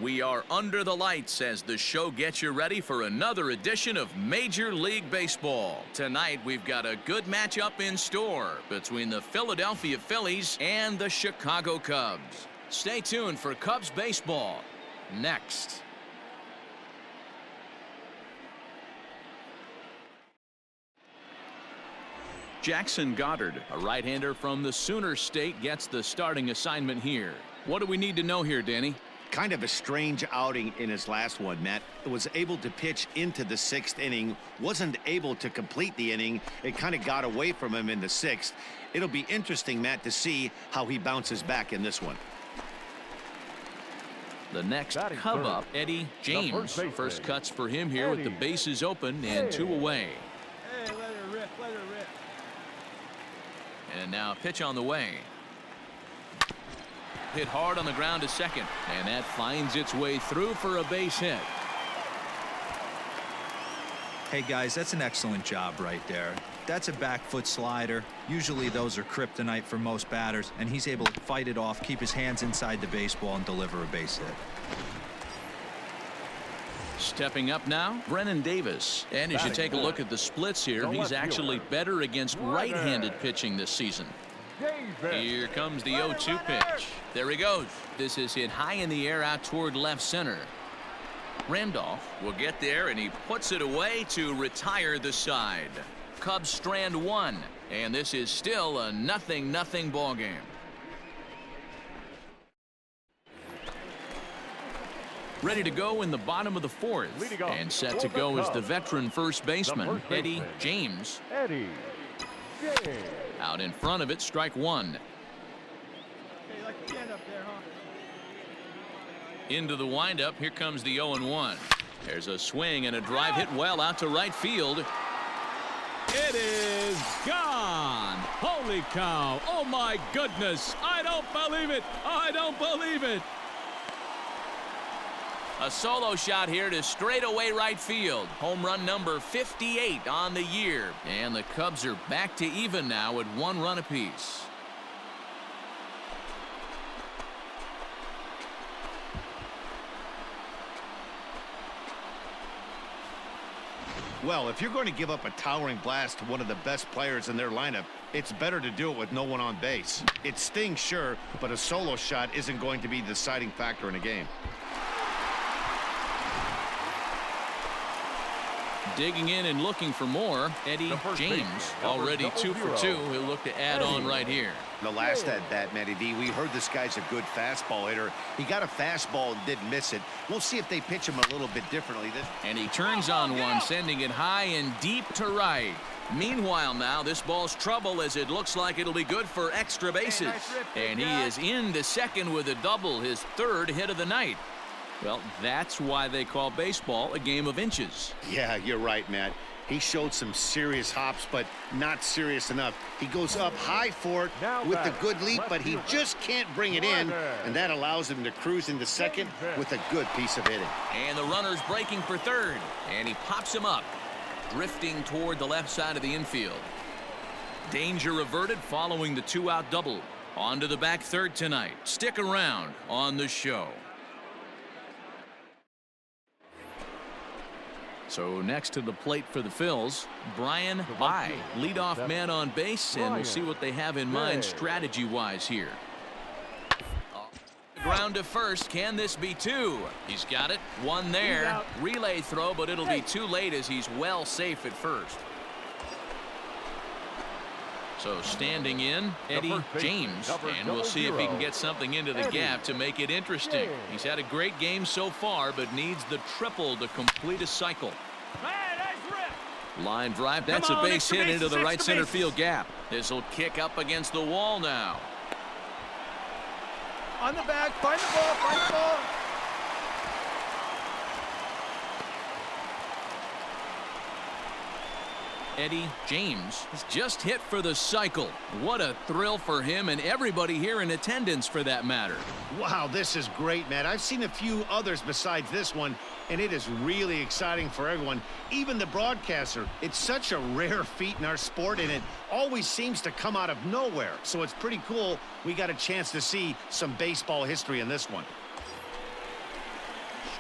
We are under the lights as the show gets you ready for another edition of Major League Baseball. Tonight, we've got a good matchup in store between the Philadelphia Phillies and the Chicago Cubs. Stay tuned for Cubs baseball next. Jackson Goddard, a right-hander from the Sooner State, gets the starting assignment here. What do we need to know here, Danny? Kind of a strange outing in his last one, Matt. Was able to pitch into the 6th inning, wasn't able to complete the inning. It kind of got away from him in the 6th. It'll be interesting, Matt, to see how he bounces back in this one. The next Cub up, Eddie James. First cuts for him here with the bases open and 2 away. Hey, let her rip, let her rip. And now a pitch on the way. Hit hard on the ground to second, and that finds its way through for a base hit. Hey guys, that's an excellent job right there. That's a back foot slider. Usually those are kryptonite for most batters, and he's able to fight it off, keep his hands inside the baseball, and deliver a base hit. Stepping up now, Brennan Davis. And as you take a look at the splits here, he's actually better against right-handed pitching this season. Here comes the 0-2 pitch. There he goes. This is hit high in the air out toward left center. Randolph will get there, and he puts it away to retire the side. Cubs strand 1, and this is still a 0-0 ball game. Ready to go in the bottom of the 4th, and set to go is the veteran first baseman, Eddie James. Out in front of it, strike 1. Hey, like a stand up there, huh? Into the windup, here comes the 0-1. There's a swing and a drive hit well out to right field. It is gone. Holy cow. Oh my goodness. I don't believe it. I don't believe it. A solo shot here to straightaway right field. Home run number 58 on the year. And the Cubs are back to even now at 1 run apiece. Well, if you're going to give up a towering blast to one of the best players in their lineup, it's better to do it with no one on base. It stings, sure, but a solo shot isn't going to be the deciding factor in a game. Digging in and looking for more, Eddie James, already 2 for 2. He'll look to add on right here. The last at bat, Matty V, we heard this guy's a good fastball hitter. He got a fastball and didn't miss it. We'll see if they pitch him a little bit differently. And he turns on one, sending it high and deep to right. Meanwhile now, this ball's trouble as it looks like it'll be good for extra bases. And he is into second with a double, his 3rd hit of the night. Well, that's why they call baseball a game of inches. Yeah, you're right, Matt. He showed some serious hops, but not serious enough. He goes up high for it with a good leap, but he just can't bring it in, and that allows him to cruise into second with a good piece of hitting. And the runner's breaking for 3rd, and he pops him up, drifting toward the left side of the infield. Danger averted following the 2-out double. On to the back 3rd tonight. Stick around on the show. So next to the plate for the Phils, Brian Bai, leadoff man on base, and we'll see what they have in mind strategy-wise here. Ground to first. Can this be 2? He's got it. 1 there. Relay throw, but it'll be too late as he's well safe at first. So standing in, Eddie James, and we'll see if he can get something into the gap to make it interesting. He's had a great game so far, but needs the triple to complete a cycle. Line drive, that's a base hit into the right center field gap. This will kick up against the wall now. On the back, find the ball, find the ball. Eddie James has just hit for the cycle. What a thrill for him and everybody here in attendance for that matter. Wow, this is great, Matt. I've seen a few others besides this one, and it is really exciting for everyone, even the broadcaster. It's such a rare feat in our sport, and it always seems to come out of nowhere. So it's pretty cool we got a chance to see some baseball history in this one.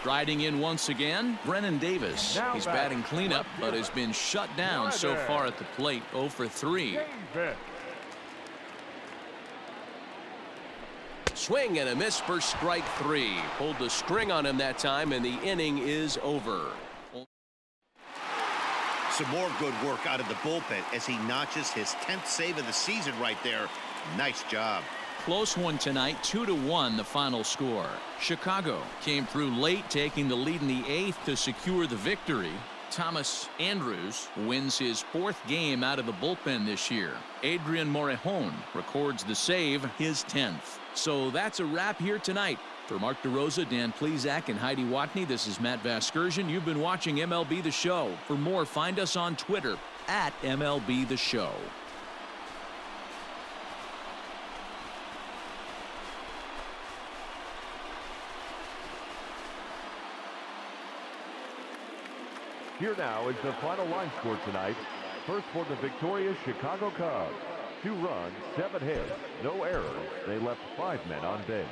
Striding in once again, Brennen Davis. He's batting cleanup, but has been shut down so far at the plate. 0 for 3. Swing and a miss for strike 3. Pulled the string on him that time, and the inning is over. Some more good work out of the bullpen as he notches his 10th save of the season right there. Nice job. Close one tonight, 2-1 the final score. Chicago came through late, taking the lead in the 8th to secure the victory. Thomas Andrews wins his 4th game out of the bullpen this year. Adrian Morejon records the save, his 10th. So that's a wrap here tonight. For Mark DeRosa, Dan Plesac, and Heidi Watney, this is Matt Vasgersian. You've been watching MLB The Show. For more, find us on Twitter at MLB The Show. Here now is the final line score tonight. First for the victorious Chicago Cubs. 2 runs, 7 hits, no errors. They left 5 men on base.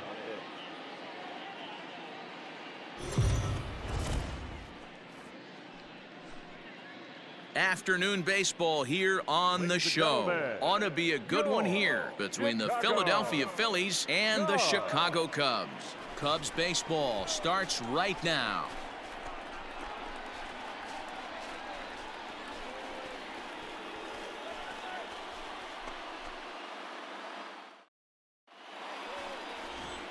Afternoon baseball here on the show. Ought to be a good one here between the Philadelphia Phillies and the Chicago Cubs. Cubs baseball starts right now.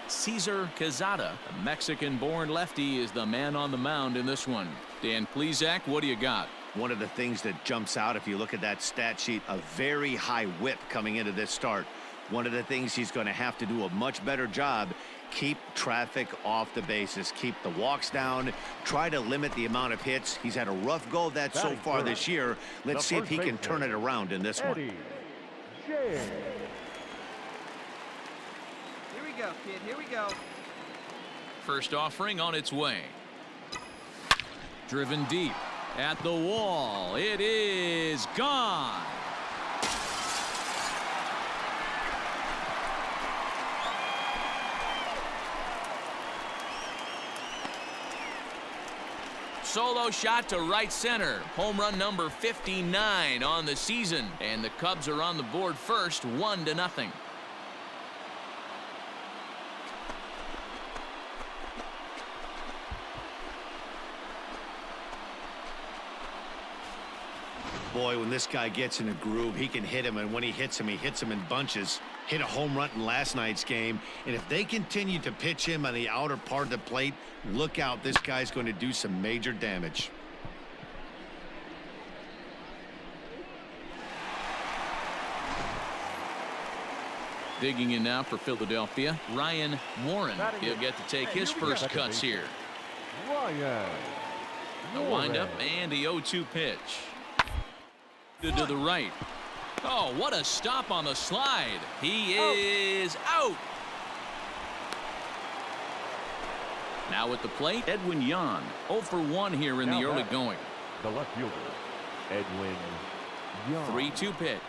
Cesar Quezada, a Mexican-born lefty, is the man on the mound in this one. Dan Plesac, what do you got? One of the things that jumps out if you look at that stat sheet, a very high whip coming into this start. One of the things he's going to have to do a much better job, keep traffic off the bases, keep the walks down, try to limit the amount of hits. He's had a rough go of that so far this year. Let's see if he can turn it around in this one. Here we go, kid. Here we go. First offering on its way. Driven deep at the wall. It is gone. Solo shot to right center. Home run number 59 on the season. And the Cubs are on the board first, 1-0. Boy, when this guy gets in a groove, he can hit him, and when he hits him in bunches. Hit a home run in last night's game, and if they continue to pitch him on the outer part of the plate, look out, this guy's going to do some major damage. Digging in now for Philadelphia, Ryan Warren. He'll get to take his first cuts here. A windup and the 0-2 pitch. To the right. Oh, what a stop on the slide. He is out. Now at the plate, Edwin Yan. 0 for 1 here in the early going. The left fielder, Edwin Yan. 3-2 pitch.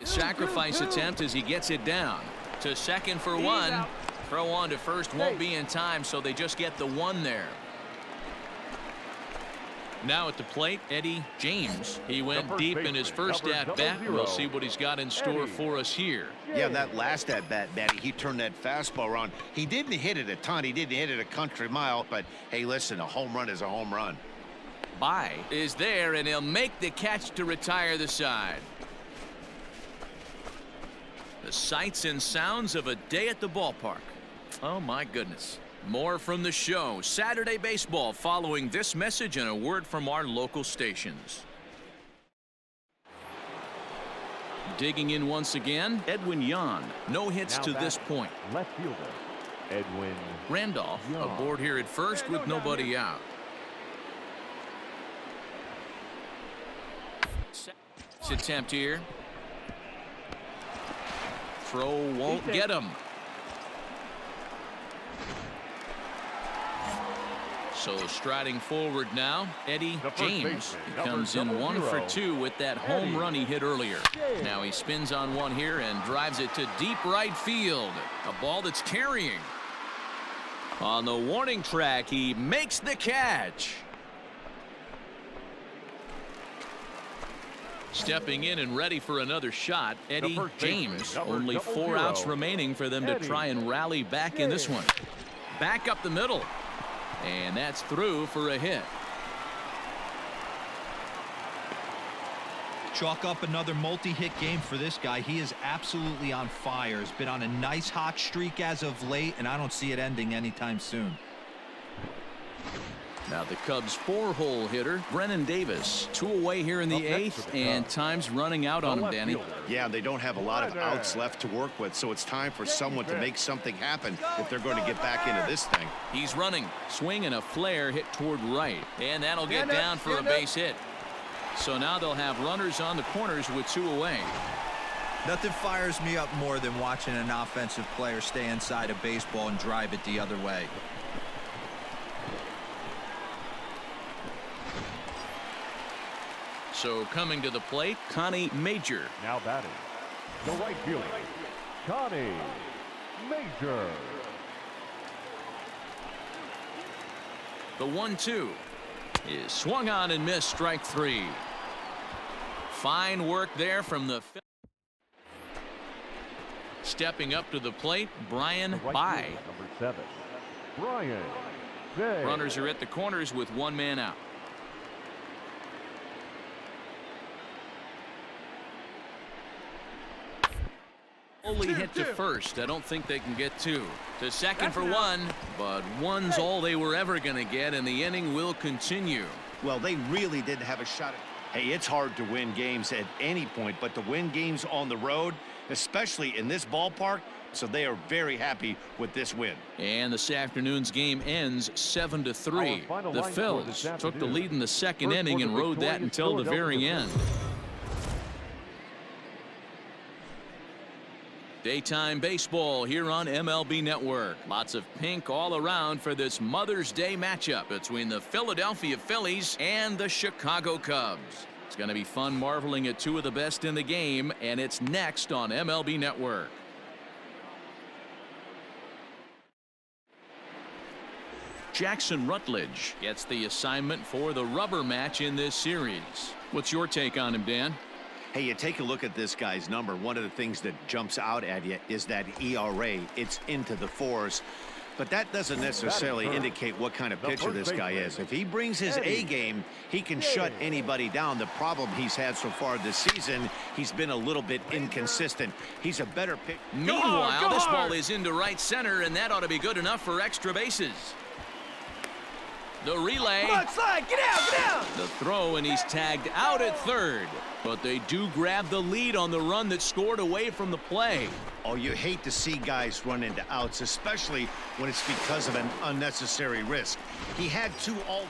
Sacrifice attempt as he gets it down. To second for 1. Throw on to first won't be in time, so they just get the 1 there. Now at the plate, Eddie James. He went deep in his first at-bat. We'll see what he's got in store for us here. Yeah, that last at-bat, Matty, he turned that fastball around. He didn't hit it a ton. He didn't hit it a country mile. But, hey, listen, a home run is a home run. By is there, and he'll make the catch to retire the side. The sights and sounds of a day at the ballpark. Oh, my goodness. More from the show. Saturday baseball following this message and a word from our local stations. Digging in once again, Edwin Yan. No hits to this point. Left fielder, Edwin Randolph aboard here at first with nobody out. Attempt here. Throw won't get him. So striding forward now, Eddie James. He comes in 1 for 2 with that home run he hit earlier. Now he spins on one here and drives it to deep right field. A ball that's carrying. On the warning track, he makes the catch. Stepping in and ready for another shot, Eddie James. Only 4 outs remaining for them to try and rally back in this one. Back up the middle. And that's through for a hit. Chalk up another multi-hit game for this guy. He is absolutely on fire. He's been on a nice hot streak as of late, and I don't see it ending anytime soon. Now the Cubs 4-hole hitter, Brennen Davis. 2 away here in the 8th, and time's running out on him, Danny. Yeah, they don't have a lot of outs left to work with, so it's time for someone to make something happen if they're going to get back into this thing. He's running. Swing and a flare hit toward right, and that'll get down for a base hit. So now they'll have runners on the corners with 2 away. Nothing fires me up more than watching an offensive player stay inside a baseball and drive it the other way. So coming to the plate, Connie Major. Now batting, the right fielder, Connie Major. The 1-2 is swung on and missed, strike 3. Fine work there from the Phillies. Stepping up to the plate, Brian Bai. Number 7, Brian Bai. Runners are at the corners with 1 man out. Only hit to first. I don't think they can get 2. To second for 1, but 1's all they were ever going to get, and the inning will continue. Well, they really didn't have a shot. Hey, it's hard to win games at any point, but to win games on the road, especially in this ballpark, so they are very happy with this win. And this afternoon's game ends 7-3. The Phillies took the lead in the 2nd inning and rode that until the very end. Daytime baseball here on MLB Network. Lots of pink all around for this Mother's Day matchup between the Philadelphia Phillies and the Chicago Cubs. It's going to be fun marveling at 2 of the best in the game, and it's next on MLB Network. Jackson Rutledge gets the assignment for the rubber match in this series. What's your take on him, Dan? Hey, you take a look at this guy's number. One of the things that jumps out at you is that ERA. It's into the 4s. But that doesn't necessarily indicate what kind of pitcher this guy is. If he brings his A game, he can shut anybody down. The problem he's had so far this season, he's been a little bit inconsistent. He's a better pitcher. Meanwhile, this ball is into right center, and that ought to be good enough for extra bases. The relay. Come on, slide. Get out, get out. The throw, and he's tagged out at 3rd. But they do grab the lead on the run that scored away from the play. Oh, you hate to see guys run into outs, especially when it's because of an unnecessary risk. He had 2 all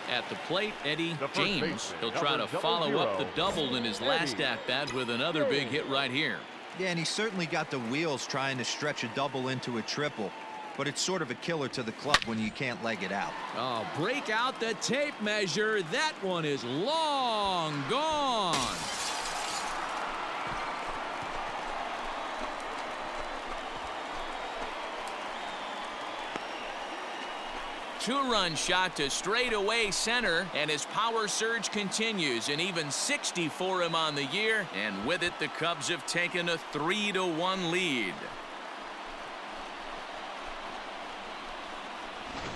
the... At the plate, Eddie James. He'll try to follow up the double in his last at-bat with another big hit right here. Yeah, and he certainly got the wheels trying to stretch a double into a triple. But it's sort of a killer to the club when you can't leg it out. Oh, break out the tape measure. That one is long gone. Two-run shot to straightaway center, and his power surge continues. An even 60 for him on the year, and with it, the Cubs have taken a 3-1 lead.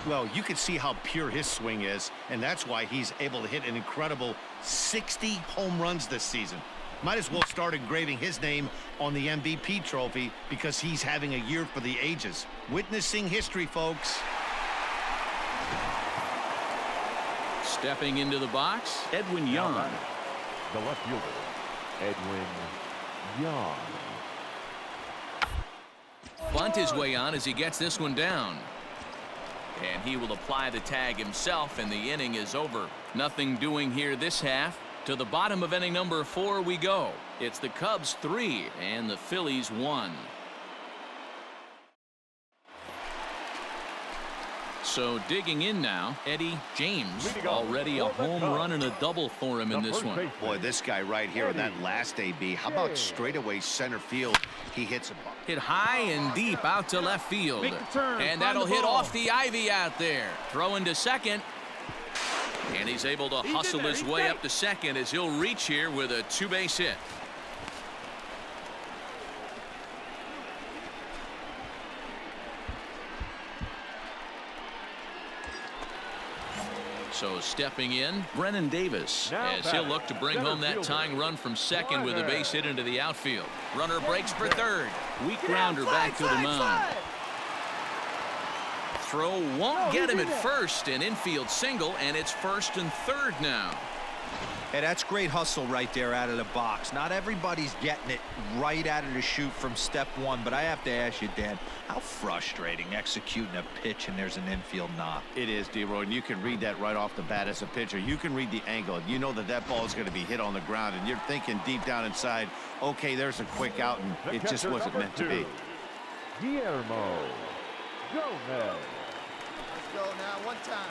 Well, you can see how pure his swing is, and that's why he's able to hit an incredible 60 home runs this season. Might as well start engraving his name on the MVP trophy because he's having a year for the ages. Witnessing history, folks. Stepping into the box, Edwin Young. The left fielder, Edwin Young. Bunt his way on as he gets this one down. And he will apply the tag himself, and the inning is over. Nothing doing here this half. To the bottom of inning number 4 we go. It's the Cubs 3 and the Phillies 1. So digging in now, Eddie James. Already a home run and a double for him in this one. Boy, this guy right here in that last AB. How about straightaway center field? He hits a ball. Hit high and deep out to left field. And that'll hit off the ivy out there. Throwing to second. And he's able to hustle his way up to second as he'll reach here with a two-base hit. So stepping in, Brennen Davis, as he'll look to bring home that tying run from second with a base hit into the outfield. Runner breaks for third. Weak grounder back to the mound. Throw won't get him at first. An infield single, and it's first and third now. Hey, that's great hustle right there out of the box. Not everybody's getting it right out of the chute from step one, but I have to ask you, Dan, how frustrating executing a pitch and there's an infield knock. It is, D-Roy, and you can read that right off the bat as a pitcher. You can read the angle. You know that that ball is going to be hit on the ground, and you're thinking deep down inside, okay, there's a quick out, and it just wasn't meant to be. Guillermo Gomez. Let's go now, one time.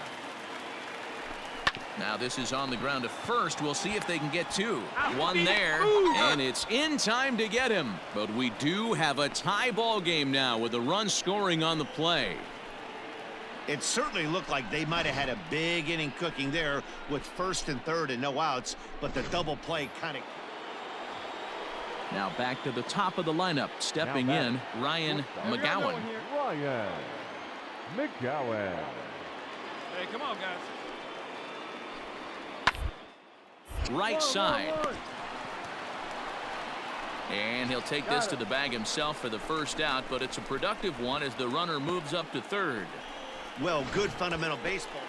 Now this is on the ground to first. We'll see if they can get two. One there, and it's in time to get him. But we do have a tie ball game now with a run scoring on the play. It certainly looked like they might have had a big inning cooking there with first and third and no outs, but the double play kind of... Now back to the top of the lineup. Stepping in, Ryan McGowan. Ryan McGowan. Hey, come on, guys. Right side. And he'll take this to the bag himself for the first out, but it's a productive one as the runner moves up to third. Well, good fundamental baseball.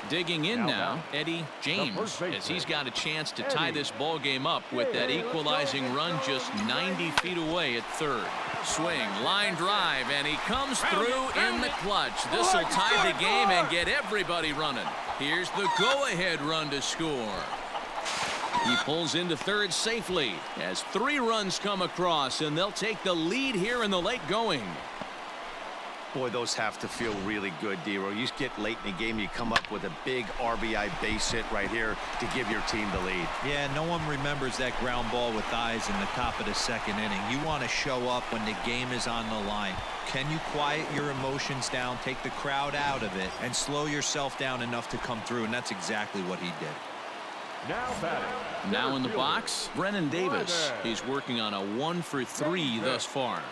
Digging in now, Eddie James, as he's got a chance to tie this ball game up with that equalizing run just 90 feet away at third. Swing, line drive, and he comes through in the clutch. This will tie the game and get everybody running. Here's the go-ahead run to score. He pulls into third safely as 3 runs come across, and they'll take the lead here in the late going. Boy, those have to feel really good, D-Roy. You get late in the game, you come up with a big RBI base hit right here to give your team the lead. Yeah, no one remembers that ground ball with eyes in the top of the second inning. You want to show up when the game is on the line. Can you quiet your emotions down, take the crowd out of it, and slow yourself down enough to come through? And that's exactly what he did. Now batting. Now in the box, Brennen Davis. He's working on a 1-for-3 thus far.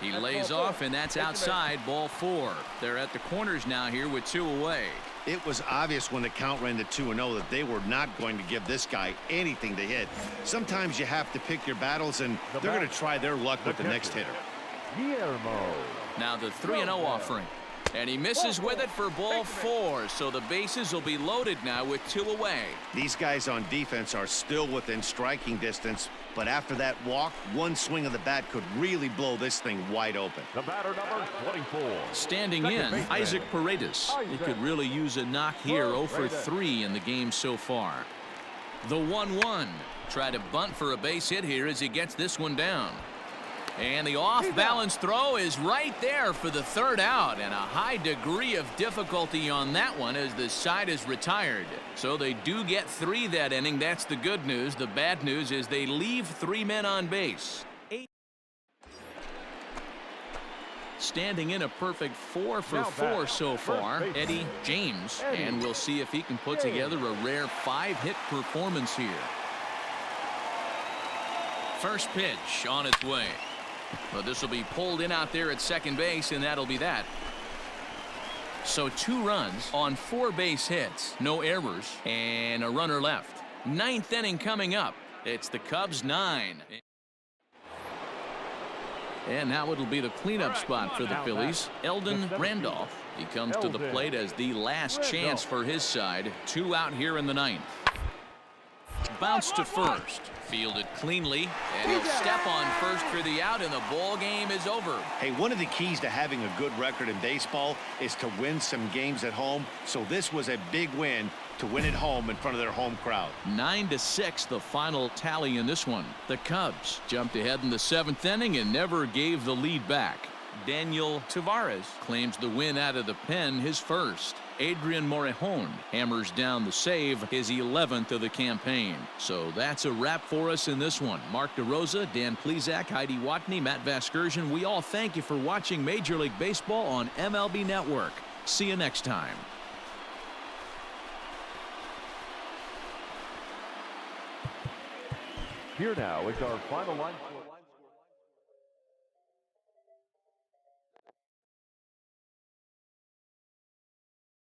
He lays off, and that's outside, ball 4. They're at the corners now here with 2 away. It was obvious when the count ran to 2-0 that they were not going to give this guy anything to hit. Sometimes you have to pick your battles, and they're going to try their luck with the next hitter. Guillermo. Now the 3-0 offering. And he misses with it for ball 4, so the bases will be loaded now with 2 away. These guys on defense are still within striking distance, but after that walk, one swing of the bat could really blow this thing wide open. The batter number 24. Standing in, Isaac Paredes. He could really use a knock here, 0-for-3 in the game so far. The 1-1. Try to bunt for a base hit here as he gets this one down. And the off-balance throw is right there for the third out, and a high degree of difficulty on that one as the side is retired. So they do get 3 that inning. That's the good news. The bad news is they leave 3 men on base. Standing in a perfect 4-for-4 so far, Eddie James, and we'll see if he can put together a rare 5-hit performance here. First pitch on its way. But this will be pulled in out there at second base, and that'll be that. So 2 runs on 4 base hits, no errors, and a runner left. 9th inning coming up. It's the Cubs 9. And now it'll be the cleanup spot for the Phillies. Eldon Randolph. He comes to the plate as the last chance for his side. 2 out here in the 9th. Bounce to first. Fielded cleanly, and he'll step on first for the out, and the ball game is over. Hey, one of the keys to having a good record in baseball is to win some games at home. So this was a big win to win at home in front of their home crowd. 9-6 the final tally in this one. The Cubs jumped ahead in the 7th inning and never gave the lead back. Daniel Tavares claims the win out of the pen, his first. Adrian Morejon hammers down the save, his 11th of the campaign. So that's a wrap for us in this one. Mark DeRosa, Dan Plesac, Heidi Watney, Matt Vasgersian, we all thank you for watching Major League Baseball on MLB Network. See you next time. Here now is our final line.